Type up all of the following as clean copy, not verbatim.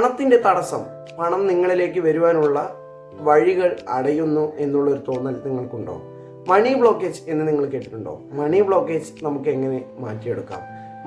പണത്തിൻ്റെ തടസ്സം, പണം നിങ്ങളിലേക്ക് വരുവാനുള്ള വഴികൾ അടയുന്നു എന്നുള്ളൊരു തോന്നൽ നിങ്ങൾക്കുണ്ടോ? മണി ബ്ലോക്കേജ് എന്ന് നിങ്ങൾ കേട്ടിട്ടുണ്ടോ? മണി ബ്ലോക്കേജ് നമുക്ക് എങ്ങനെ മാറ്റിയെടുക്കാം?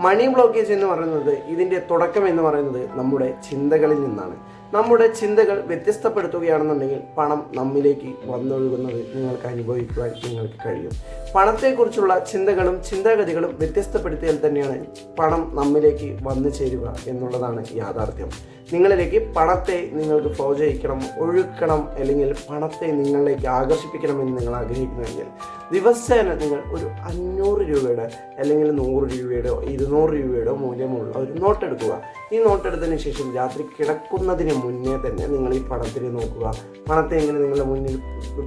മണി ബ്ലോക്കേജ് എന്ന് പറയുന്നത്, ഇതിൻ്റെ തുടക്കം എന്ന് പറയുന്നത് നമ്മുടെ ചിന്തകളിൽ നിന്നാണ്. നമ്മുടെ ചിന്തകൾ വ്യത്യസ്തപ്പെടുത്തുകയാണെന്നുണ്ടെങ്കിൽ പണം നമ്മിലേക്ക് വന്നൊഴുകുന്നത് നിങ്ങൾക്ക് അനുഭവിക്കുവാൻ നിങ്ങൾക്ക് കഴിയും. പണത്തെക്കുറിച്ചുള്ള ചിന്തകളും ചിന്താഗതികളും വ്യത്യസ്തപ്പെടുത്തിയാൽ തന്നെയാണ് പണം നമ്മിലേക്ക് വന്നു ചേരുക എന്നുള്ളതാണ് യാഥാർത്ഥ്യം. നിങ്ങളിലേക്ക് പണത്തെ നിങ്ങൾക്ക് ഫ്ലോ ചെയ്യിക്കണം, ഒഴുക്കണം, അല്ലെങ്കിൽ പണത്തെ നിങ്ങളിലേക്ക് ആകർഷിപ്പിക്കണമെന്ന് നിങ്ങൾ ആഗ്രഹിക്കുന്നുവെങ്കിൽ ദിവസേന നിങ്ങൾ ഒരു 500 രൂപയുടെ അല്ലെങ്കിൽ 100 രൂപയുടെയോ 200 രൂപയുടെയോ മൂല്യമുള്ള ഒരു നോട്ട് എടുക്കുക. ഈ നോട്ട് എടുത്തതിന് ശേഷം രാത്രി കിടക്കുന്നതിന് മുന്നേ തന്നെ നിങ്ങൾ ഈ പണത്തിനെ നോക്കുക. പണത്തെ എങ്ങനെ നിങ്ങളുടെ മുന്നിൽ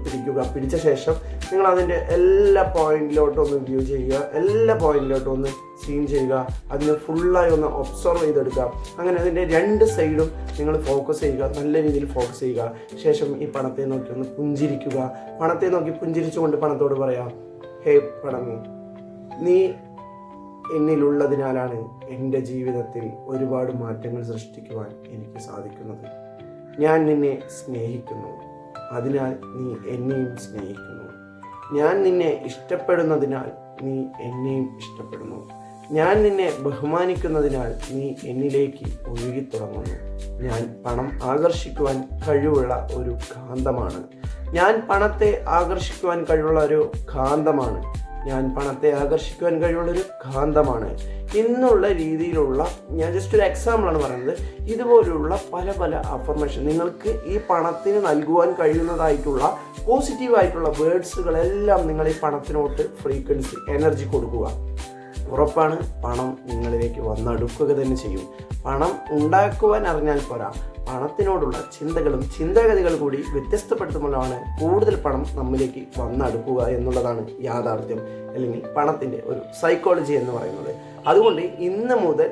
പിടിക്കുക. പിടിച്ച ശേഷം നിങ്ങൾ അതിൻ്റെ എല്ലാ പോയിന്റിലോട്ടും ഒന്ന് വ്യൂ ചെയ്യുക, എല്ലാ പോയിന്റിലോട്ടും ഒന്ന് സീൻ ചെയ്യുക, അതിനെ ഫുള്ളായി ഒന്ന് ഒബ്സർവ് ചെയ്തെടുക്കുക. അങ്ങനെ അതിൻ്റെ 2 സൈഡും നിങ്ങൾ ഫോക്കസ് ചെയ്യുക, നല്ല രീതിയിൽ ഫോക്കസ് ചെയ്യുക. ശേഷം ഈ പണത്തെ നോക്കി ഒന്ന് പുഞ്ചിരിക്കുക. പണത്തെ നോക്കി പുഞ്ചിരിച്ചുകൊണ്ട് പണത്തോട് പറയാം, ഹേ പണമേ, നീ എന്നിലുള്ളതിനാലാണ് എൻ്റെ ജീവിതത്തിൽ ഒരുപാട് മാറ്റങ്ങൾ സൃഷ്ടിക്കുവാൻ എനിക്ക് സാധിക്കുന്നത്. ഞാൻ നിന്നെ സ്നേഹിക്കുന്നു, അതിനാൽ നീ എന്നെയും സ്നേഹിക്കുന്നു. ഞാൻ നിന്നെ ഇഷ്ടപ്പെടുന്നതിനാൽ നീ എന്നെയും ഇഷ്ടപ്പെടുന്നു. ഞാൻ നിന്നെ ബഹുമാനിക്കുന്നതിനാൽ നീ എന്നിലേക്ക് ഒഴുകിത്തുടങ്ങുന്നു. ഞാൻ പണം ആകർഷിക്കുവാൻ കഴിവുള്ള ഒരു കാന്തമാണ്. ഞാൻ പണത്തെ ആകർഷിക്കുവാൻ കഴിവുള്ള ഒരു കാന്തമാണ്. ഞാൻ പണത്തെ ആകർഷിക്കുവാൻ കഴിവുള്ളൊരു കാന്തമാണ് എന്നുള്ള രീതിയിലുള്ള, ഞാൻ ജസ്റ്റ് ഒരു എക്സാമ്പിളാണ് പറയുന്നത്. ഇതുപോലുള്ള പല പല അഫർമേഷൻ നിങ്ങൾക്ക് ഈ പണത്തിന് നൽകുവാൻ കഴിയുന്നതായിട്ടുള്ള പോസിറ്റീവായിട്ടുള്ള വേർഡ്സുകളെല്ലാം നിങ്ങൾ ഈ പണത്തിനോട്ട് ഫ്രീക്വൻസി എനർജി കൊടുക്കുക. ഉറപ്പാണ്, പണം നിങ്ങളിലേക്ക് വന്നടുക്കുക തന്നെ ചെയ്യും. പണം ഉണ്ടാക്കുവാൻ അറിഞ്ഞാൽ പോരാ, പണത്തിനോടുള്ള ചിന്തകളും ചിന്താഗതികൾ കൂടി വ്യത്യസ്തപ്പെടുത്തുമ്പോഴാണ് കൂടുതൽ പണം നമ്മിലേക്ക് വന്നടുക്കുക എന്നുള്ളതാണ് യാഥാർത്ഥ്യം, അല്ലെങ്കിൽ പണത്തിൻ്റെ ഒരു സൈക്കോളജി എന്ന് പറയുന്നത്. അതുകൊണ്ട് ഇന്ന് മുതൽ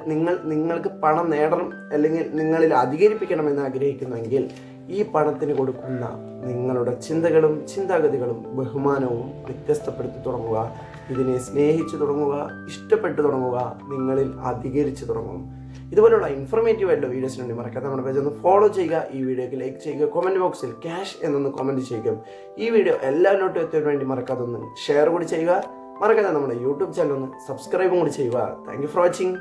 നിങ്ങൾക്ക് പണം നേടണം അല്ലെങ്കിൽ നിങ്ങളിൽ അധികരിപ്പിക്കണമെന്ന് ആഗ്രഹിക്കുന്നുവെങ്കിൽ ഈ പണത്തിന് കൊടുക്കുന്ന നിങ്ങളുടെ ചിന്തകളും ചിന്താഗതികളും ബഹുമാനവും വ്യത്യസ്തപ്പെടുത്തി തുടങ്ങുക. ഇതിനെ സ്നേഹിച്ചു തുടങ്ങുക, ഇഷ്ടപ്പെട്ടു തുടങ്ങുക, നിങ്ങളിൽ അധികരിച്ചു തുടങ്ങും. ഇതുപോലുള്ള ഇൻഫോർമേറ്റീവ് ആയിട്ടുള്ള വീഡിയോസിന് വേണ്ടി മറക്കാതെ നമ്മുടെ പേജ് ഒന്ന് ഫോളോ ചെയ്യുക. ഈ വീഡിയോക്ക് ലൈക്ക് ചെയ്യുക, കമൻറ്റ് ബോക്സിൽ ക്യാഷ് എന്നൊന്ന് കമൻറ്റ് ചെയ്യുക. ഈ വീഡിയോ എല്ലാവരിലോട്ടും എത്താൻ വേണ്ടി മറക്കാതെ ഒന്ന് ഷെയർ കൂടി ചെയ്യുക. മറക്കാതെ നമ്മുടെ യൂട്യൂബ് ചാനൽ ഒന്ന് സബ്സ്ക്രൈബും കൂടി ചെയ്യുക. Thank you for watching.